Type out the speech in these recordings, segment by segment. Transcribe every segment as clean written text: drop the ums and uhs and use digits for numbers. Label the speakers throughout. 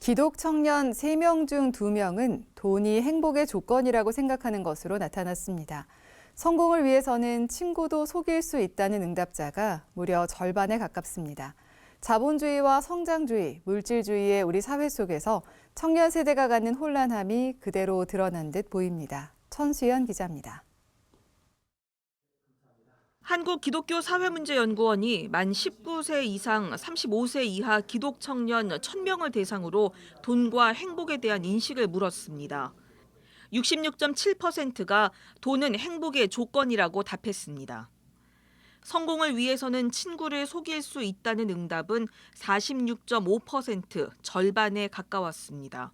Speaker 1: 기독 청년 3명 중 2명은 돈이 행복의 조건이라고 생각하는 것으로 나타났습니다. 성공을 위해서는 친구도 속일 수 있다는 응답자가 무려 절반에 가깝습니다. 자본주의와 성장주의, 물질주의의 우리 사회 속에서 청년 세대가 갖는 혼란함이 그대로 드러난 듯 보입니다. 천수연 기자입니다.
Speaker 2: 한국기독교사회문제연구원이 만 19세 이상 35세 이하 기독 청년 1,000명을 대상으로 돈과 행복에 대한 인식을 물었습니다. 66.7%가 돈은 행복의 조건이라고 답했습니다. 성공을 위해서는 친구를 속일 수 있다는 응답은 46.5%, 절반에 가까웠습니다.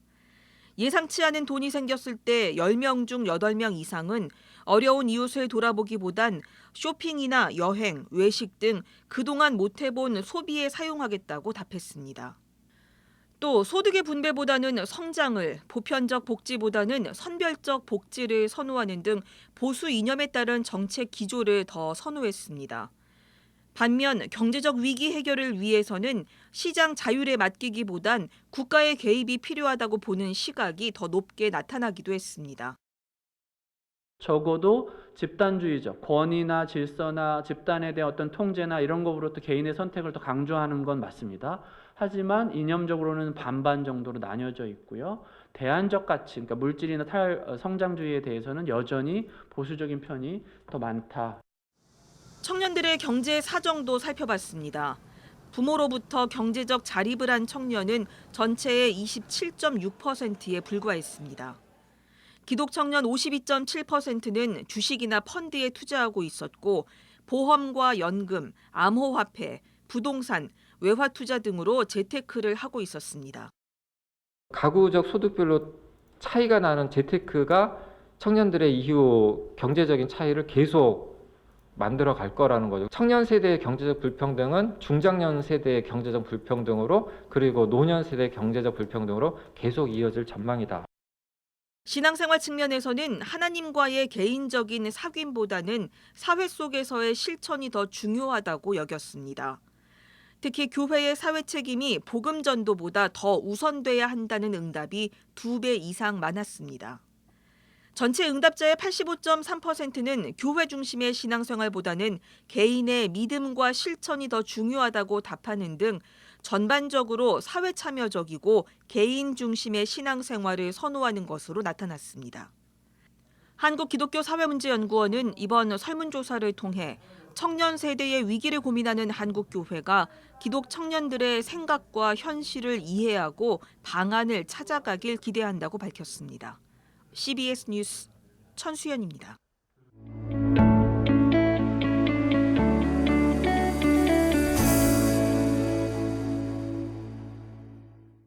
Speaker 2: 예상치 않은 돈이 생겼을 때 10명 중 8명 이상은 어려운 이웃을 돌아보기보단 쇼핑이나 여행, 외식 등 그동안 못 해본 소비에 사용하겠다고 답했습니다. 또 소득의 분배보다는 성장을, 보편적 복지보다는 선별적 복지를 선호하는 등 보수 이념에 따른 정책 기조를 더 선호했습니다. 반면 경제적 위기 해결을 위해서는 시장 자율에 맡기기보단 국가의 개입이 필요하다고 보는 시각이 더 높게 나타나기도 했습니다.
Speaker 3: 적어도 집단주의적 권위나 질서나 집단에 대한 어떤 통제나 이런 것으로부터 개인의 선택을 더 강조하는 건 맞습니다. 하지만 이념적으로는 반반 정도로 나뉘어져 있고요. 대안적 가치, 그러니까 물질이나 성장주의에 대해서는 여전히 보수적인 편이 더 많다.
Speaker 2: 청년들의 경제 사정도 살펴봤습니다. 부모로부터 경제적 자립을 한 청년은 전체의 27.6%에 불과했습니다. 기독 청년 52.7%는 주식이나 펀드에 투자하고 있었고 보험과 연금, 암호화폐, 부동산, 외화 투자 등으로 재테크를 하고 있었습니다.
Speaker 4: 가구적 소득별로 차이가 나는 재테크가 청년들의 이후 경제적인 차이를 계속 만들어 갈 거라는 거죠. 청년 세대의 경제적 불평등은 중장년 세대의 경제적 불평등으로 그리고 노년 세대의 경제적 불평등으로 계속 이어질 전망이다.
Speaker 2: 신앙생활 측면에서는 하나님과의 개인적인 사귐보다는 사회 속에서의 실천이 더 중요하다고 여겼습니다. 특히 교회의 사회 책임이 복음 전도보다 더 우선돼야 한다는 응답이 2배 이상 많았습니다. 전체 응답자의 85.3%는 교회 중심의 신앙생활보다는 개인의 믿음과 실천이 더 중요하다고 답하는 등 전반적으로 사회 참여적이고 개인 중심의 신앙생활을 선호하는 것으로 나타났습니다. 한국기독교사회문제연구원은 이번 설문조사를 통해 청년 세대의 위기를 고민하는 한국교회가 기독 청년들의 생각과 현실을 이해하고 방안을 찾아가길 기대한다고 밝혔습니다. CBS 뉴스 천수연입니다.